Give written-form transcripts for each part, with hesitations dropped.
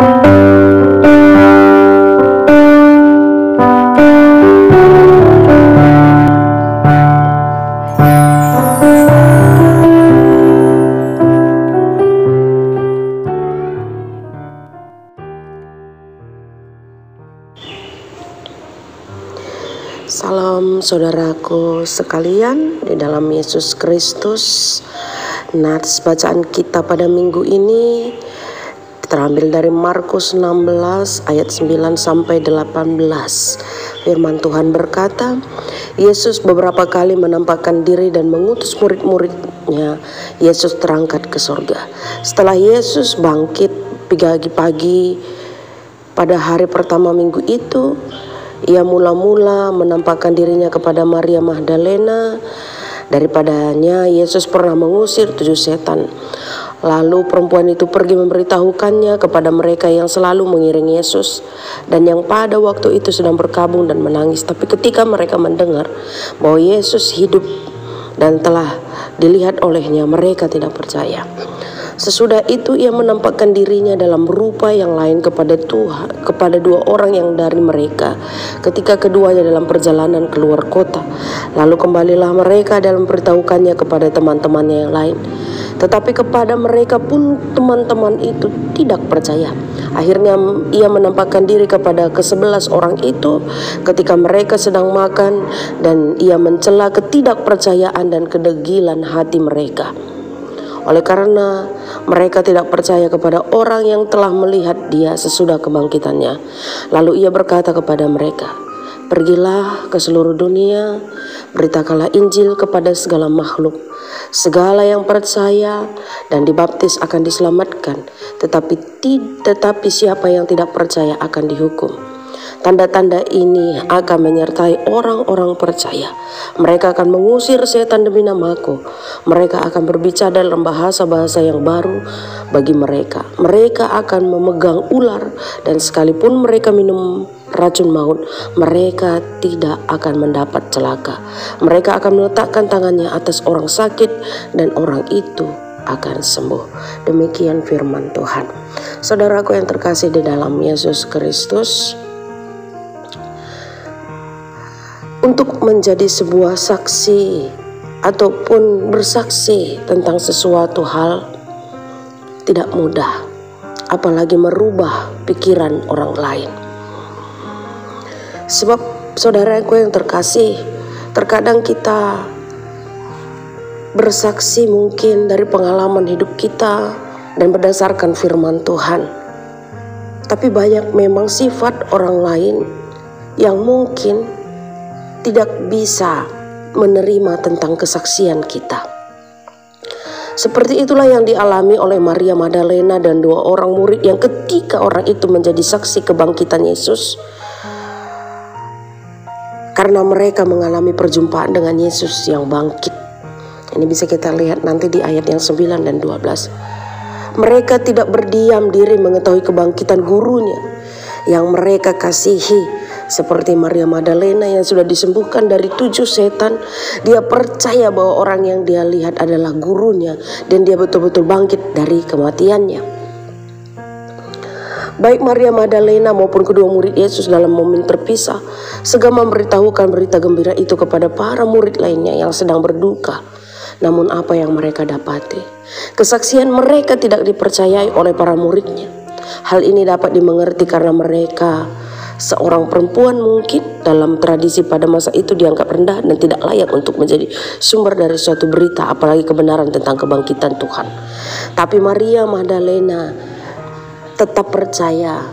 Salam saudaraku sekalian di dalam Yesus Kristus. Nats bacaan kita pada minggu ini terambil dari Markus 16 ayat 9 sampai 18. Firman Tuhan berkata, Yesus beberapa kali menampakkan diri dan mengutus murid-muridnya. Yesus terangkat ke sorga. Setelah Yesus bangkit pagi-pagi pada hari pertama minggu itu, ia mula-mula menampakkan dirinya kepada Maria Magdalena. Daripadanya Yesus pernah mengusir 7 setan. Lalu perempuan itu pergi memberitahukannya kepada mereka yang selalu mengiringi Yesus dan yang pada waktu itu sedang berkabung dan menangis. Tapi ketika mereka mendengar bahwa Yesus hidup dan telah dilihat olehnya, mereka tidak percaya. Sesudah itu ia menampakkan dirinya dalam rupa yang lain kepada Tuhan, kepada 2 orang yang dari mereka, ketika keduanya dalam perjalanan keluar kota. Lalu kembalilah mereka dalam memberitahukannya kepada teman-temannya yang lain. Tetapi kepada mereka pun teman-teman itu tidak percaya. Akhirnya ia menampakkan diri kepada ke-11 orang itu ketika mereka sedang makan, dan ia mencela ketidakpercayaan dan kedegilan hati mereka. Oleh karena mereka tidak percaya kepada orang yang telah melihat dia sesudah kebangkitannya. Lalu ia berkata kepada mereka, "Pergilah ke seluruh dunia, beritakanlah Injil kepada segala makhluk. Segala yang percaya dan dibaptis akan diselamatkan, tetapi siapa yang tidak percaya akan dihukum. Tanda-tanda ini akan menyertai orang-orang percaya. Mereka akan mengusir setan demi namaku. Mereka akan berbicara dalam bahasa-bahasa yang baru bagi mereka. Mereka akan memegang ular, dan sekalipun mereka minum racun maut, mereka tidak akan mendapat celaka. Mereka akan meletakkan tangannya atas orang sakit, dan orang itu akan sembuh." Demikian firman Tuhan. Saudaraku yang terkasih di dalam Yesus Kristus, untuk menjadi sebuah saksi ataupun bersaksi tentang sesuatu hal tidak mudah, apalagi merubah pikiran orang lain. Sebab saudaraku yang terkasih, terkadang kita bersaksi mungkin dari pengalaman hidup kita dan berdasarkan firman Tuhan. Tapi banyak memang sifat orang lain yang mungkin tidak bisa menerima tentang kesaksian kita. Seperti itulah yang dialami oleh Maria Magdalena dan 2 orang murid yang ketika orang itu menjadi saksi kebangkitan Yesus, karena mereka mengalami perjumpaan dengan Yesus yang bangkit. Ini bisa kita lihat nanti di ayat yang 9 dan 12. Mereka tidak berdiam diri mengetahui kebangkitan gurunya yang mereka kasihi. Seperti Maria Magdalena yang sudah disembuhkan dari 7 setan, dia percaya bahwa orang yang dia lihat adalah gurunya dan dia betul-betul bangkit dari kematiannya. Baik Maria Magdalena maupun kedua murid Yesus dalam momen terpisah segera memberitahukan berita gembira itu kepada para murid lainnya yang sedang berduka. Namun apa yang mereka dapati? Kesaksian mereka tidak dipercayai oleh para muridnya. Hal ini dapat dimengerti karena mereka, seorang perempuan mungkin dalam tradisi pada masa itu dianggap rendah dan tidak layak untuk menjadi sumber dari suatu berita, apalagi kebenaran tentang kebangkitan Tuhan. Tapi Maria Magdalena tetap percaya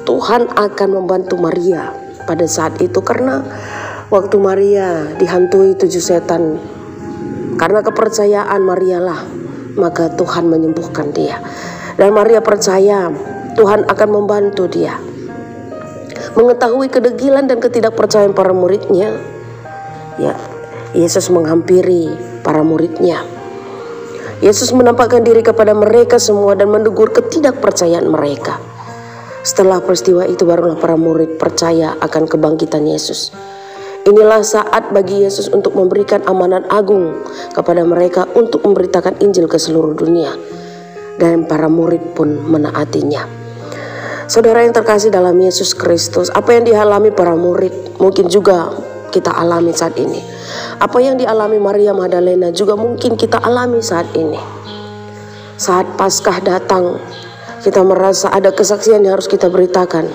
Tuhan akan membantu Maria pada saat itu, karena waktu Maria dihantui 7 setan, karena kepercayaan Maria lah maka Tuhan menyembuhkan dia. Dan Maria percaya Tuhan akan membantu dia. Mengetahui kedegilan dan ketidakpercayaan para muridnya, ya, Yesus menghampiri para muridnya. Yesus menampakkan diri kepada mereka semua dan menegur ketidakpercayaan mereka. Setelah peristiwa itu barulah para murid percaya akan kebangkitan Yesus. Inilah saat bagi Yesus untuk memberikan amanat agung kepada mereka untuk memberitakan Injil ke seluruh dunia. dan para murid pun menaatinya. Saudara yang terkasih dalam Yesus Kristus, apa yang dialami para murid mungkin juga kita alami saat ini. Apa yang dialami Maria Magdalena juga mungkin kita alami saat ini. Saat Paskah datang, kita merasa ada kesaksian yang harus kita beritakan.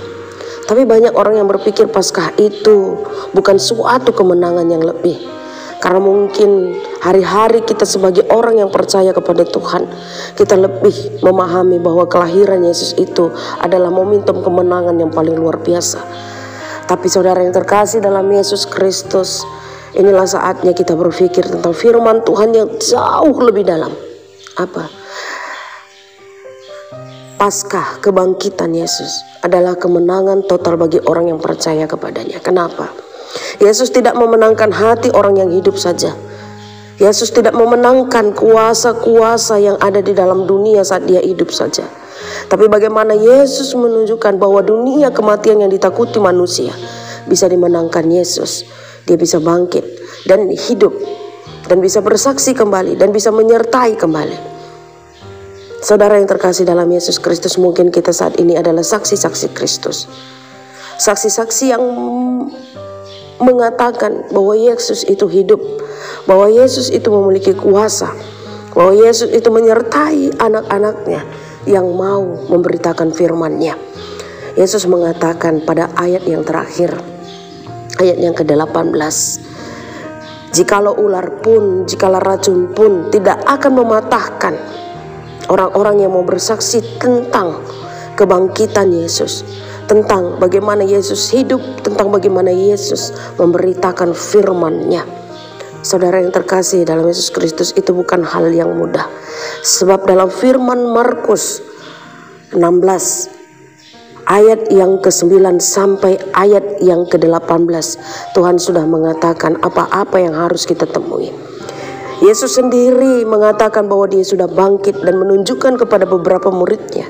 Tapi banyak orang yang berpikir Paskah itu bukan suatu kemenangan yang lebih. Karena mungkin hari-hari kita sebagai orang yang percaya kepada Tuhan, kita lebih memahami bahwa kelahiran Yesus itu adalah momentum kemenangan yang paling luar biasa. Tapi saudara yang terkasih dalam Yesus Kristus, inilah saatnya kita berpikir tentang firman Tuhan yang jauh lebih dalam. Apa? Paskah kebangkitan Yesus adalah kemenangan total bagi orang yang percaya kepadanya. Kenapa? Yesus tidak memenangkan hati orang yang hidup saja. Yesus tidak memenangkan kuasa-kuasa yang ada di dalam dunia saat dia hidup saja. Tapi bagaimana Yesus menunjukkan bahwa dunia kematian yang ditakuti manusia bisa dimenangkan Yesus. Dia bisa bangkit dan hidup dan bisa bersaksi kembali dan bisa menyertai kembali. Saudara yang terkasih dalam Yesus Kristus, mungkin kita saat ini adalah saksi-saksi Kristus. Saksi-saksi yang mengatakan bahwa Yesus itu hidup, bahwa Yesus itu memiliki kuasa, bahwa Yesus itu menyertai anak-anaknya yang mau memberitakan firman-Nya. Yesus mengatakan pada ayat yang terakhir, ayat yang ke-18, jikalau ular pun, jikalau racun pun tidak akan mematahkan orang-orang yang mau bersaksi tentang kebangkitan Yesus, tentang bagaimana Yesus hidup, tentang bagaimana Yesus memberitakan firman-Nya. Saudara yang terkasih dalam Yesus Kristus, itu bukan hal yang mudah. Sebab dalam firman Markus 16 ayat yang ke-9 sampai ayat yang ke-18, Tuhan sudah mengatakan apa-apa yang harus kita temui. Yesus sendiri mengatakan bahwa dia sudah bangkit dan menunjukkan kepada beberapa muridnya.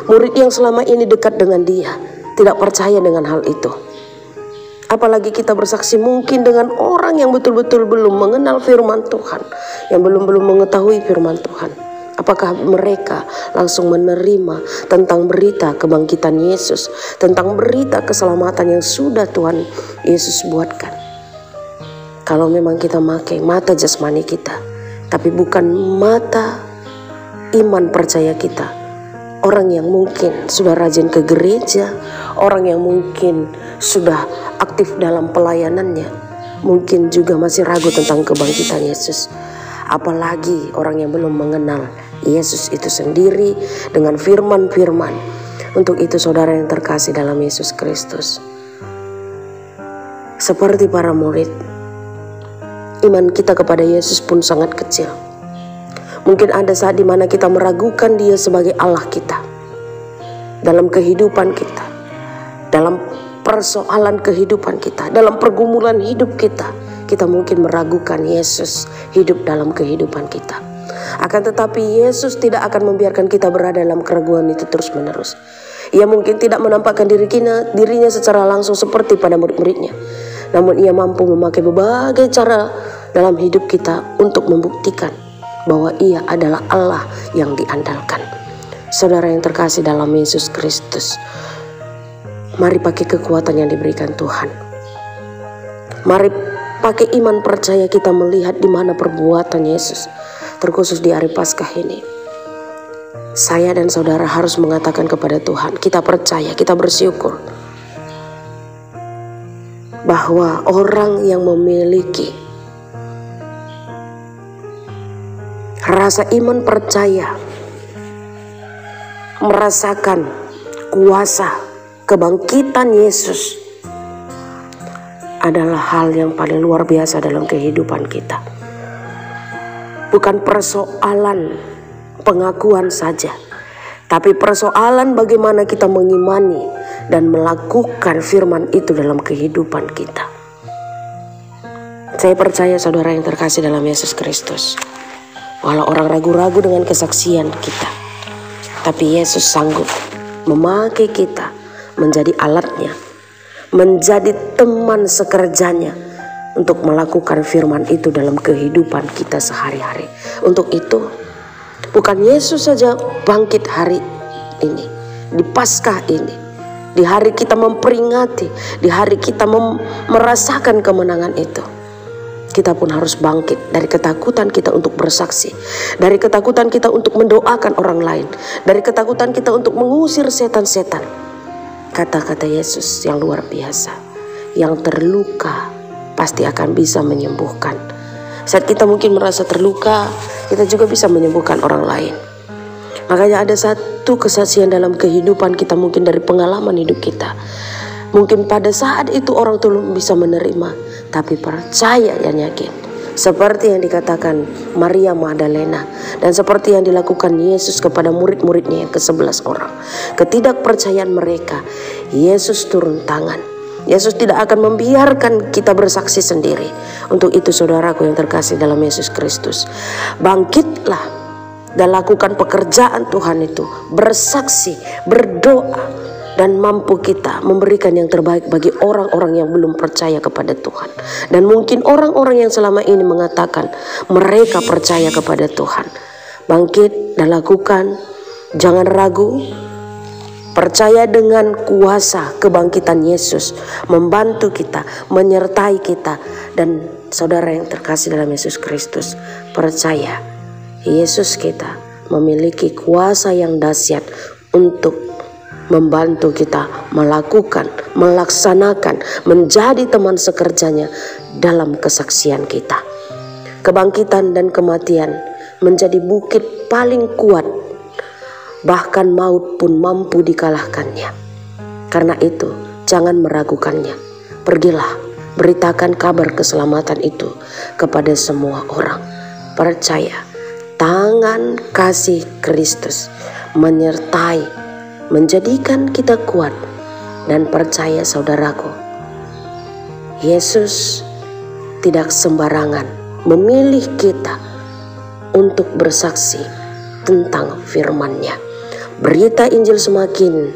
Murid yang selama ini dekat dengan dia tidak percaya dengan hal itu. Apalagi kita bersaksi mungkin dengan orang yang betul-betul belum mengenal firman Tuhan, yang belum mengetahui firman Tuhan. Apakah mereka langsung menerima tentang berita kebangkitan Yesus, tentang berita keselamatan yang sudah Tuhan Yesus buatkan? Kalau memang kita pakai mata jasmani kita, tapi bukan mata iman percaya kita. Orang yang mungkin sudah rajin ke gereja, orang yang mungkin sudah aktif dalam pelayanannya, mungkin juga masih ragu tentang kebangkitan Yesus. Apalagi orang yang belum mengenal Yesus itu sendiri dengan firman-firman. Untuk itu saudara yang terkasih dalam Yesus Kristus, seperti para murid, iman kita kepada Yesus pun sangat kecil. Mungkin ada saat dimana kita meragukan dia sebagai Allah kita. Dalam kehidupan kita, dalam persoalan kehidupan kita, dalam pergumulan hidup kita, kita mungkin meragukan Yesus hidup dalam kehidupan kita. Akan tetapi Yesus tidak akan membiarkan kita berada dalam keraguan itu terus menerus. Ia mungkin tidak menampakkan dirinya secara langsung seperti pada murid-muridnya. Namun ia mampu memakai berbagai cara dalam hidup kita untuk membuktikan bahwa ia adalah Allah yang diandalkan. Saudara yang terkasih dalam Yesus Kristus, mari pakai kekuatan yang diberikan Tuhan. Mari pakai iman percaya kita melihat di mana perbuatan Yesus, terkhusus di hari Paskah ini. Saya dan saudara harus mengatakan kepada Tuhan, kita percaya, kita bersyukur bahwa orang yang memiliki rasa iman percaya, merasakan kuasa kebangkitan Yesus adalah hal yang paling luar biasa dalam kehidupan kita. Bukan persoalan pengakuan saja, tapi persoalan bagaimana kita mengimani dan melakukan firman itu dalam kehidupan kita. Saya percaya saudara yang terkasih dalam Yesus Kristus, walau orang ragu-ragu dengan kesaksian kita, tapi Yesus sanggup memakai kita menjadi alatnya, menjadi teman sekerjanya untuk melakukan firman itu dalam kehidupan kita sehari-hari. Untuk itu, Bukan Yesus saja bangkit hari ini, di Paskah ini, di hari kita memperingati, di hari kita merasakan kemenangan itu. Kita pun harus bangkit dari ketakutan kita untuk bersaksi, dari ketakutan kita untuk mendoakan orang lain, dari ketakutan kita untuk mengusir setan-setan. Kata-kata Yesus yang luar biasa, yang terluka pasti akan bisa menyembuhkan. Saat kita mungkin merasa terluka, kita juga bisa menyembuhkan orang lain. Makanya ada satu kesaksian dalam kehidupan kita, mungkin dari pengalaman hidup kita. Mungkin pada saat itu orang tuh belum bisa menerima, tapi percaya dan yakin. Seperti yang dikatakan Maria Magdalena, dan seperti yang dilakukan Yesus kepada murid-muridnya yang ke-11 orang. Ketidakpercayaan mereka, Yesus turun tangan. Yesus tidak akan membiarkan kita bersaksi sendiri. Untuk itu saudaraku yang terkasih dalam Yesus Kristus, bangkitlah dan lakukan pekerjaan Tuhan itu, bersaksi, berdoa, dan mampu kita memberikan yang terbaik bagi orang-orang yang belum percaya kepada Tuhan. Dan mungkin orang-orang yang selama ini mengatakan mereka percaya kepada Tuhan. Bangkit dan lakukan, jangan ragu. Percaya dengan kuasa kebangkitan Yesus membantu kita, menyertai kita. Dan saudara yang terkasih dalam Yesus Kristus, percaya Yesus kita memiliki kuasa yang dahsyat untuk membantu kita melakukan, melaksanakan, menjadi teman sekerjanya dalam kesaksian kita. Kebangkitan dan kematian menjadi bukit paling kuat, bahkan maut pun mampu dikalahkannya. Karena itu jangan meragukannya. Pergilah, beritakan kabar keselamatan itu kepada semua orang. Percaya, tangan kasih Kristus menyertai, menjadikan kita kuat. Dan percaya saudaraku, Yesus tidak sembarangan memilih kita untuk bersaksi tentang firman-Nya. Berita Injil semakin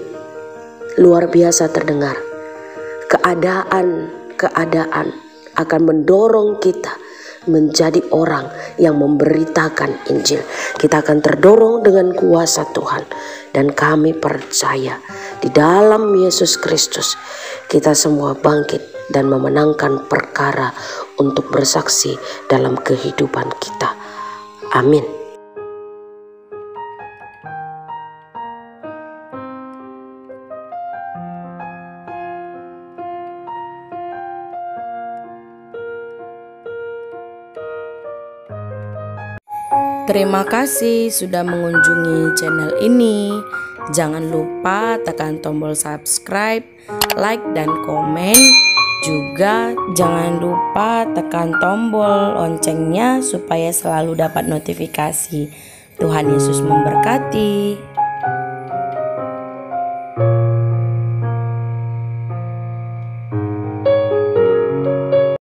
luar biasa terdengar. Keadaan akan mendorong kita menjadi orang yang memberitakan Injil. Kita akan terdorong dengan kuasa Tuhan. Dan kami percaya di dalam Yesus Kristus kita semua bangkit dan memenangkan perkara untuk bersaksi dalam kehidupan kita. Amin. Terima kasih sudah mengunjungi channel ini. Jangan lupa tekan tombol subscribe, like, dan komen. Juga jangan lupa tekan tombol loncengnya supaya selalu dapat notifikasi. Tuhan Yesus memberkati.